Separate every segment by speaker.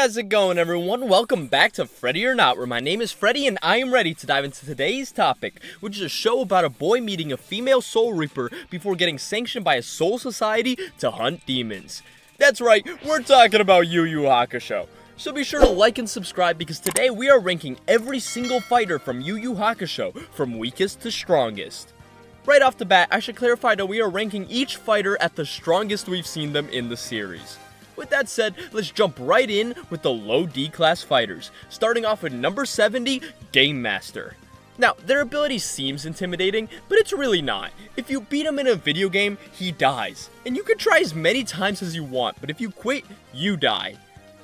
Speaker 1: How's it going, everyone? Welcome back to Freddy or Not, where my name is Freddy and I am ready to dive into today's topic, which is a show about a boy meeting a female soul reaper before getting sanctioned by a soul society to hunt demons. That's right, we're talking about YuYu Hakusho. So be sure to like and subscribe because today we are ranking every single fighter from YuYu Hakusho, from weakest to strongest. Right off the bat, I should clarify that we are ranking each fighter at the strongest we've seen them in the series. With that said, let's jump right in with the low D class fighters, starting off with number 70, Game Master. Now, their ability seems intimidating, but it's really not. If you beat him in a video game, he dies. And you can try as many times as you want, but if you quit, you die.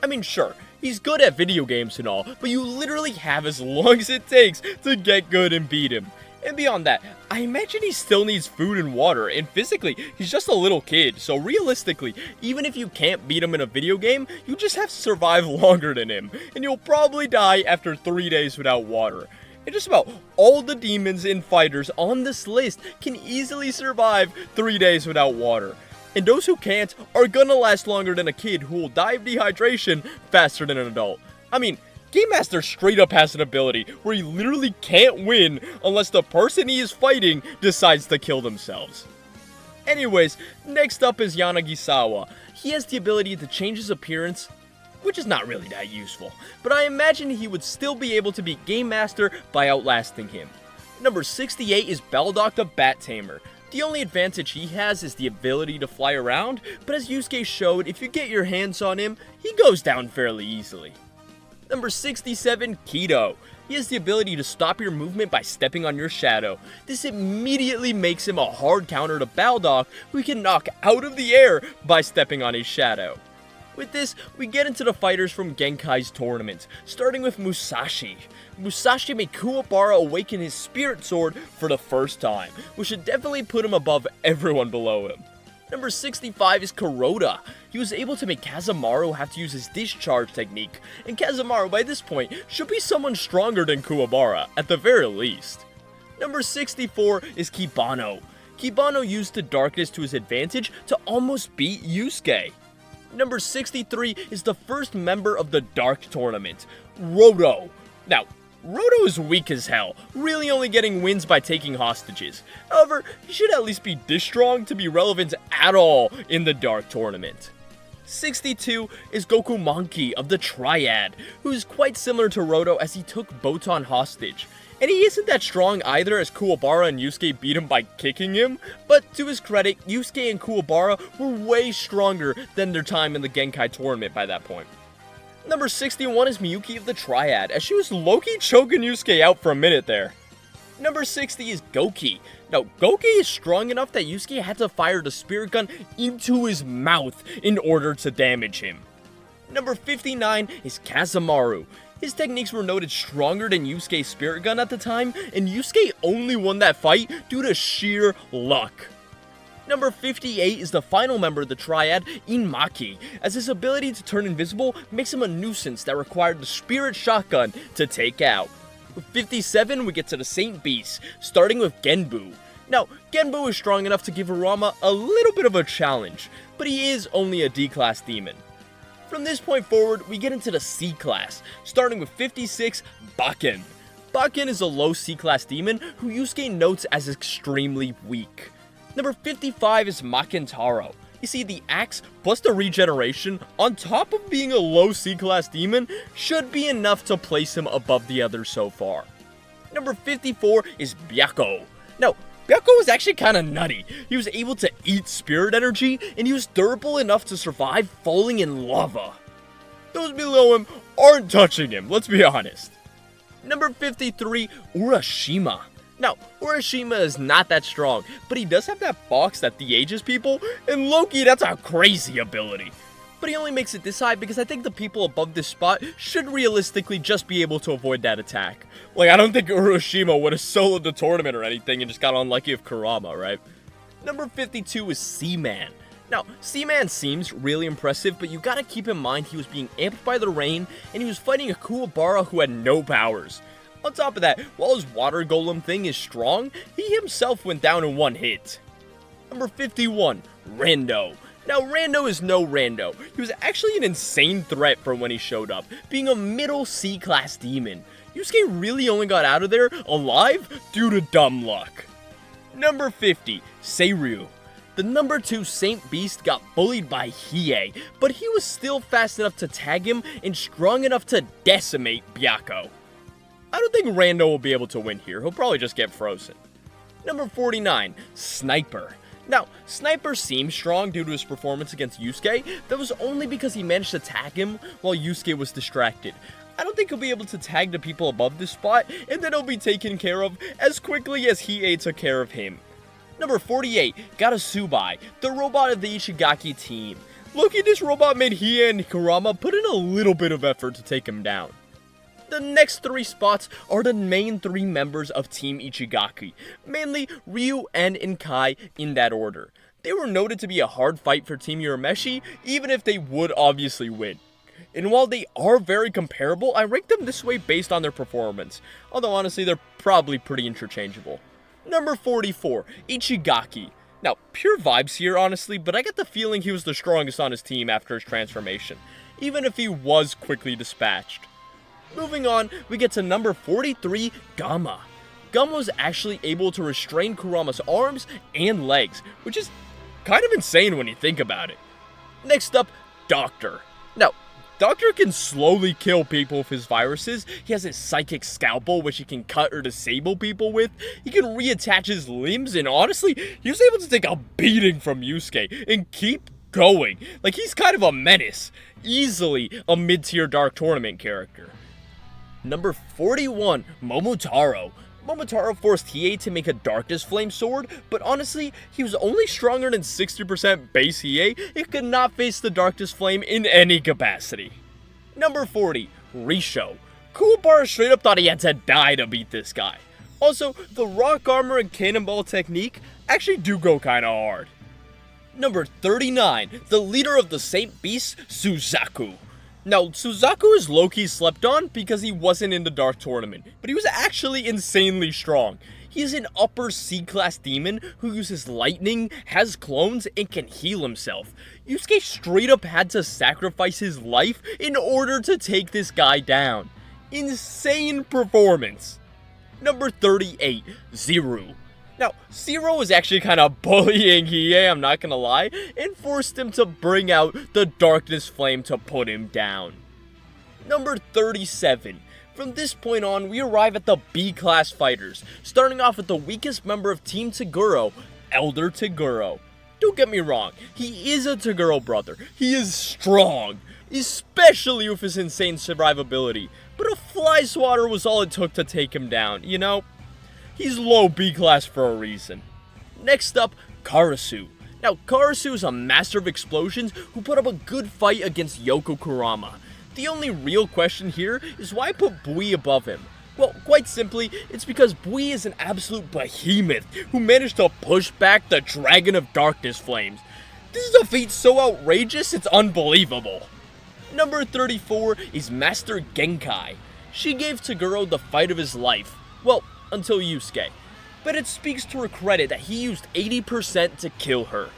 Speaker 1: I mean, sure, he's good at video games and all, but you literally have as long as it takes to get good and beat him. And beyond that, I imagine he still needs food and water, and physically, he's just a little kid, so realistically, even if you can't beat him in a video game, you just have to survive longer than him, and you'll probably die after 3 days without water. And just about all the demons and fighters on this list can easily survive 3 days without water. And those who can't are gonna last longer than a kid who will die of dehydration faster than an adult. I mean, Game Master straight up has an ability where he literally can't win unless the person he is fighting decides to kill themselves. Anyways, next up is Yanagisawa. He has the ability to change his appearance, which is not really that useful, but I imagine he would still be able to beat Game Master by outlasting him. Number 68 is Baldock the Bat Tamer. The only advantage he has is the ability to fly around, but as Yusuke showed, if you get your hands on him, he goes down fairly easily. Number 67, Kido. He has the ability to stop your movement by stepping on your shadow. This immediately makes him a hard counter to Baldock, who he can knock out of the air by stepping on his shadow. With this, we get into the fighters from Genkai's tournament, starting with Musashi. Musashi made Kuwabara awaken his spirit sword for the first time, which should definitely put him above everyone below him. Number 65 is Kuroda. He was able to make Kazamaru have to use his discharge technique, and Kazamaru by this point should be someone stronger than Kuwabara, at the very least. Number 64 is Kibano. Kibano used the darkness to his advantage to almost beat Yusuke. Number 63 is the first member of the Dark Tournament, Roto. Now, Roto is weak as hell, really only getting wins by taking hostages. However, he should at least be this strong to be relevant at all in the Dark Tournament. 62 is Goku Monkey of the Triad, who is quite similar to Roto as he took Botan hostage. And he isn't that strong either, as Kuwabara and Yusuke beat him by kicking him, but to his credit, Yusuke and Kuwabara were way stronger than their time in the Genkai tournament by that point. Number 61 is Miyuki of the Triad, as she was low-key choking Yusuke out for a minute there. Number 60 is Goki. Now, Goki is strong enough that Yusuke had to fire the spirit gun into his mouth in order to damage him. Number 59 is Kazamaru. His techniques were noted stronger than Yusuke's spirit gun at the time, and Yusuke only won that fight due to sheer luck. Number 58 is the final member of the Triad, Inmaki, as his ability to turn invisible makes him a nuisance that required the Spirit Shotgun to take out. With 57, we get to the Saint Beast, starting with Genbu. Now, Genbu is strong enough to give Kurama a little bit of a challenge, but he is only a D-class demon. From this point forward, we get into the C-class, starting with 56, Bakken. Bakken is a low C-class demon who Yusuke notes as extremely weak. Number 55 is Makentaro. You see, the axe plus the regeneration, on top of being a low C-class demon, should be enough to place him above the others so far. Number 54 is Byakko. Now, Byakko was actually kinda nutty. He was able to eat spirit energy, and he was durable enough to survive falling in lava. Those below him aren't touching him, let's be honest. Number 53, Urashima. Now, Urashima is not that strong, but he does have that box that de-ages people, and Loki, that's a crazy ability. But he only makes it this high because I think the people above this spot should realistically just be able to avoid that attack. Like, I don't think Urashima would have soloed the tournament or anything and just got unlucky with Kurama, right? Number 52 is Seaman. Now, Seaman seems really impressive, but you gotta keep in mind he was being amped by the rain, and he was fighting a Kuwabara who had no powers. On top of that, while his water golem thing is strong, he himself went down in one hit. Number 51, Rando. Now, Rando is no Rando. He was actually an insane threat for when he showed up, being a middle C-class demon. Yusuke really only got out of there alive due to dumb luck. Number 50, Seiryu. The number 2 Saint Beast got bullied by Hiei, but he was still fast enough to tag him and strong enough to decimate Byakko. I don't think Rando will be able to win here, he'll probably just get frozen. Number 49, Sniper. Now, Sniper seems strong due to his performance against Yusuke. That was only because he managed to tag him while Yusuke was distracted. I don't think he'll be able to tag the people above this spot, and then he'll be taken care of as quickly as Hiei took care of him. Number 48, Gatasubai, the robot of the Ishigaki team. Look at this robot made Hiei and Kurama put in a little bit of effort to take him down. The next 3 spots are the main 3 members of Team Ichigaki, mainly Ryu, En, and Kai in that order. They were noted to be a hard fight for Team Urameshi, even if they would obviously win. And while they are very comparable, I rank them this way based on their performance, although honestly they're probably pretty interchangeable. Number 44, Ichigaki. Now, pure vibes here honestly, but I get the feeling he was the strongest on his team after his transformation, even if he was quickly dispatched. Moving on, we get to number 43, Gamma. Gamma was actually able to restrain Kurama's arms and legs, which is kind of insane when you think about it. Next up, Doctor. Now, Doctor can slowly kill people with his viruses. He has his psychic scalpel, which he can cut or disable people with. He can reattach his limbs, and honestly, he was able to take a beating from Yusuke and keep going. Like, he's kind of a menace. Easily a mid-tier Dark Tournament character. Number 41, Momotaro. Momotaro forced Hiei to make a Darkness Flame sword, but honestly, he was only stronger than 60% base Hiei and could not face the Darkness Flame in any capacity. Number 40, Risho. Kuwabara straight up thought he had to die to beat this guy. Also, the rock armor and cannonball technique actually do go kinda hard. Number 39, the leader of the Saint Beasts, Suzaku. Now, Suzaku is low-key slept on because he wasn't in the Dark Tournament, but he was actually insanely strong. He is an upper C-class demon who uses lightning, has clones, and can heal himself. Yusuke straight up had to sacrifice his life in order to take this guy down. Insane performance. Number 38, Zero. Now, Zero was actually kind of bullying Hiei, I'm not gonna lie, and forced him to bring out the Darkness Flame to put him down. Number 37. From this point on, we arrive at the B-class fighters, starting off with the weakest member of Team Toguro, Elder Toguro. Don't get me wrong, he is a Toguro brother, he is strong, especially with his insane survivability, but a fly swatter was all it took to take him down, you know? He's low B-class for a reason. Next up, Karasu. Now, Karasu is a master of explosions who put up a good fight against Yoko Kurama. The only real question here is why put Bui above him? Well, quite simply, it's because Bui is an absolute behemoth who managed to push back the Dragon of Darkness Flames. This is a feat so outrageous, it's unbelievable. Number 34 is Master Genkai. She gave Toguro the fight of his life. Well, until Yusuke. But it speaks to her credit that he used 80% to kill her.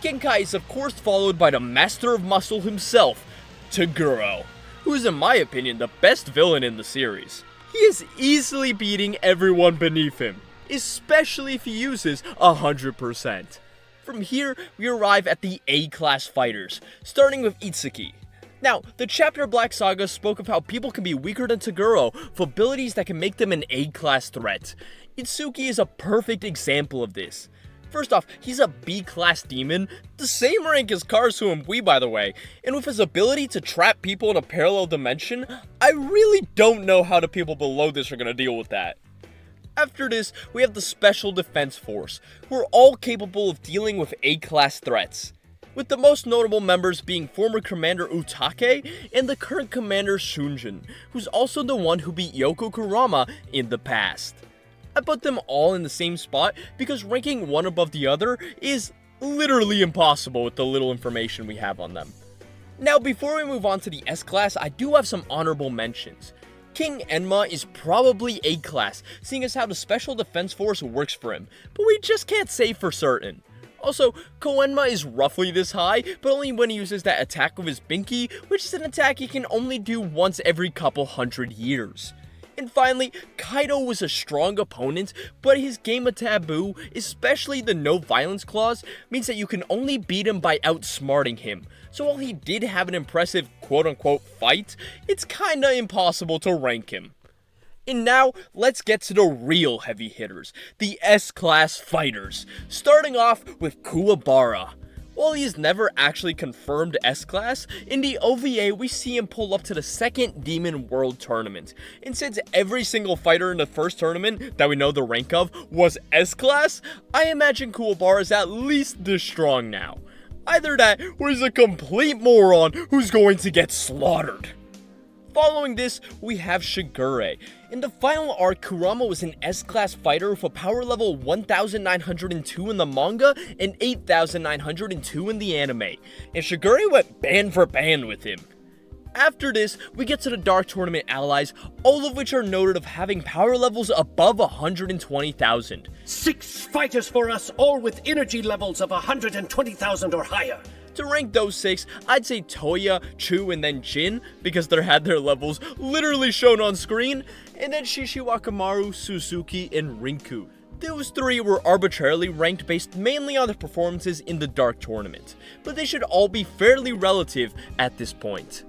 Speaker 1: Genkai is of course followed by the Master of Muscle himself, Toguro, who is in my opinion the best villain in the series. He is easily beating everyone beneath him, especially if he uses 100%. From here, we arrive at the A-class fighters, starting with Itsuki. Now, the chapter Black Saga spoke of how people can be weaker than Toguro for abilities that can make them an A-class threat. Itsuki is a perfect example of this. First off, he's a B-class demon, the same rank as Karasu and Bui by the way, and with his ability to trap people in a parallel dimension, I really don't know how the people below this are gonna deal with that. After this, we have the Special Defense Force, who are all capable of dealing with A-class threats, with the most notable members being former Commander Utake and the current Commander Shunjin, who's also the one who beat Yoko Kurama in the past. I put them all in the same spot because ranking one above the other is literally impossible with the little information we have on them. Now, before we move on to the S-Class, I do have some honorable mentions. King Enma is probably A-Class, seeing as how the Special Defense Force works for him, but we just can't say for certain. Also, Koenma is roughly this high, but only when he uses that attack with his binky, which is an attack he can only do once every couple hundred years. And finally, Kaido was a strong opponent, but his game of taboo, especially the no violence clause, means that you can only beat him by outsmarting him. So while he did have an impressive quote-unquote fight, it's kinda impossible to rank him. And now, let's get to the real heavy hitters, the S-class fighters, starting off with Kuwabara. While he's never actually confirmed S-class, in the OVA we see him pull up to the second Demon World Tournament. And since every single fighter in the first tournament that we know the rank of was S-class, I imagine Kuwabara is at least this strong now. Either that, or he's a complete moron who's going to get slaughtered. Following this, we have Shigure. In the final arc, Kurama was an S-class fighter with a power level 1902 in the manga and 8902 in the anime, and Shigure went band for band with him. After this, we get to the Dark Tournament allies, all of which are noted of having power levels above 120,000.
Speaker 2: 6 fighters for us, all with energy levels of 120,000 or higher.
Speaker 1: To rank those 6, I'd say Toya, Chu, and then Jin, because they had their levels literally shown on screen, and then Shishiwakamaru, Suzuki, and Rinku. Those 3 were arbitrarily ranked based mainly on their performances in the Dark Tournament, but they should all be fairly relative at this point.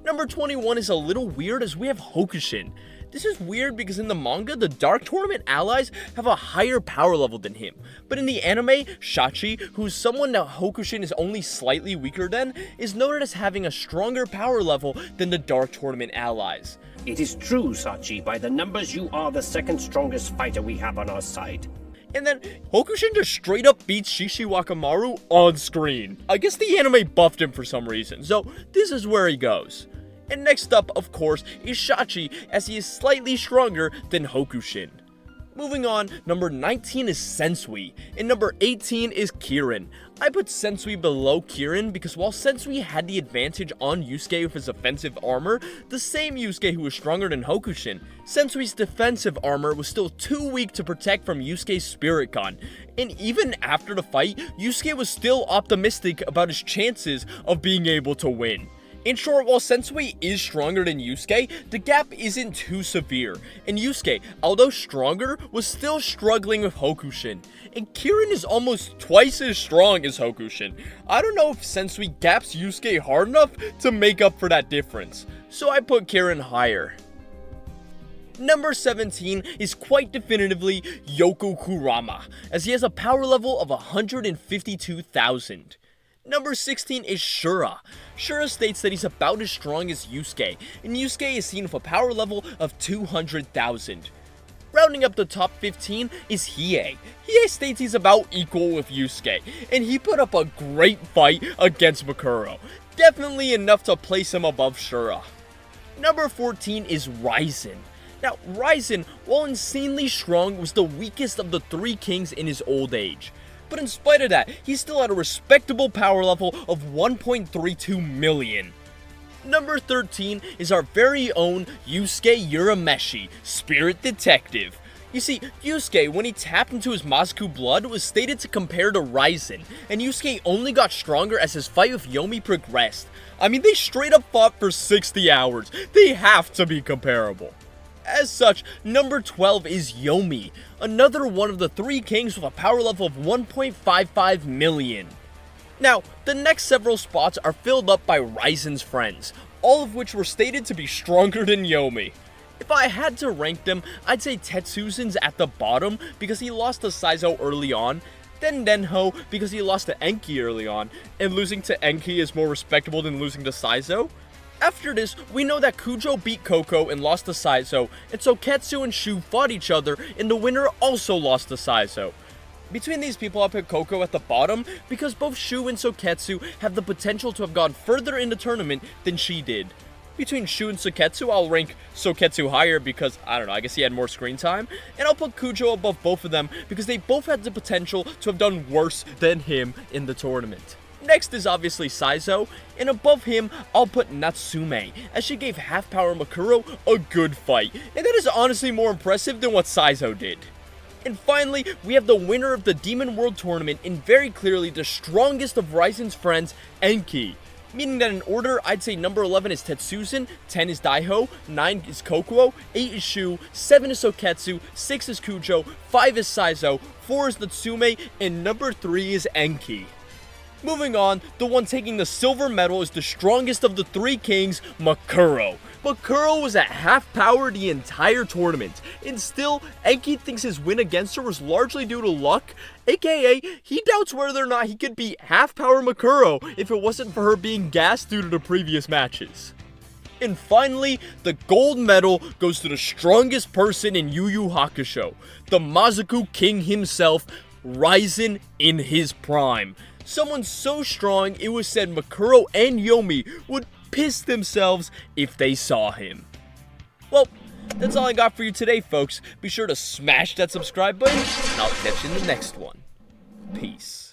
Speaker 1: Number 21 is a little weird as we have Hokushin. This is weird because in the manga, the Dark Tournament allies have a higher power level than him. But in the anime, Shachi, who's someone that Hokushin is only slightly weaker than, is noted as having a stronger power level than the Dark Tournament allies.
Speaker 2: It is true, Sachi. By the numbers, you are the second strongest fighter we have on our side.
Speaker 1: And then, Hokushin just straight up beats Shishiwakamaru on screen. I guess the anime buffed him for some reason, so this is where he goes. And next up, of course, is Shachi, as he is slightly stronger than Hokushin. Moving on, number 19 is Sensui, and number 18 is Kirin. I put Sensui below Kirin because while Sensui had the advantage on Yusuke with his offensive armor, the same Yusuke who was stronger than Hokushin, Sensui's defensive armor was still too weak to protect from Yusuke's Spirit Gun. And even after the fight, Yusuke was still optimistic about his chances of being able to win. In short, while Sensui is stronger than Yusuke, the gap isn't too severe, and Yusuke, although stronger, was still struggling with Hokushin, and Kirin is almost twice as strong as Hokushin. I don't know if Sensui gaps Yusuke hard enough to make up for that difference, so I put Kirin higher. Number 17 is quite definitively Yoko Kurama, as he has a power level of 152,000. Number 16 is Shura. Shura states that he's about as strong as Yusuke, and Yusuke is seen with a power level of 200,000. Rounding up the top 15 is Hiei. Hiei states he's about equal with Yusuke, and he put up a great fight against Mukuro, definitely enough to place him above Shura. Number 14 is Raizen. Now, Raizen, while insanely strong, was the weakest of the 3 kings in his old age. But in spite of that, he still had a respectable power level of 1.32 million. Number 13 is our very own Yusuke Urameshi, Spirit Detective. You see, Yusuke, when he tapped into his Masaku blood, was stated to compare to Raizen, and Yusuke only got stronger as his fight with Yomi progressed. I mean, they straight up fought for 60 hours. They have to be comparable. As such, number 12 is Yomi, another one of the 3 kings with a power level of 1.55 million. Now, the next several spots are filled up by Raizen's friends, all of which were stated to be stronger than Yomi. If I had to rank them, I'd say Tetsuzen's at the bottom because he lost to Saizo early on, then Nenho because he lost to Enki early on, and losing to Enki is more respectable than losing to Saizo. After this, we know that Kujo beat Koko and lost to Saizo, and Soketsu and Shu fought each other, and the winner also lost to Saizo. Between these people, I put Koko at the bottom because both Shu and Soketsu have the potential to have gone further in the tournament than she did. Between Shu and Soketsu, I'll rank Soketsu higher because, I don't know, I guess he had more screen time, and I'll put Kujo above both of them because they both had the potential to have done worse than him in the tournament. Next is obviously Saizo, and above him, I'll put Natsume, as she gave half-power Mukuro a good fight, and that is honestly more impressive than what Saizo did. And finally, we have the winner of the Demon World Tournament and very clearly the strongest of Raizen's friends, Enki. Meaning that in order, I'd say number 11 is Tetsuzan, 10 is Daiho, 9 is Kokuo, 8 is Shu, 7 is Soketsu, 6 is Kujo, 5 is Saizo, 4 is Natsume, and number 3 is Enki. Moving on, the one taking the silver medal is the strongest of the 3 kings, Mukuro. Mukuro was at half power the entire tournament, and still, Enki thinks his win against her was largely due to luck, aka, he doubts whether or not he could beat half power Mukuro if it wasn't for her being gassed due to the previous matches. And finally, the gold medal goes to the strongest person in YuYu Hakusho, the Mazaku King himself, Raizen in his prime. Someone so strong, it was said Mukuro and Yomi would piss themselves if they saw him. Well, that's all I got for you today, folks. Be sure to smash that subscribe button, and I'll catch you in the next one. Peace.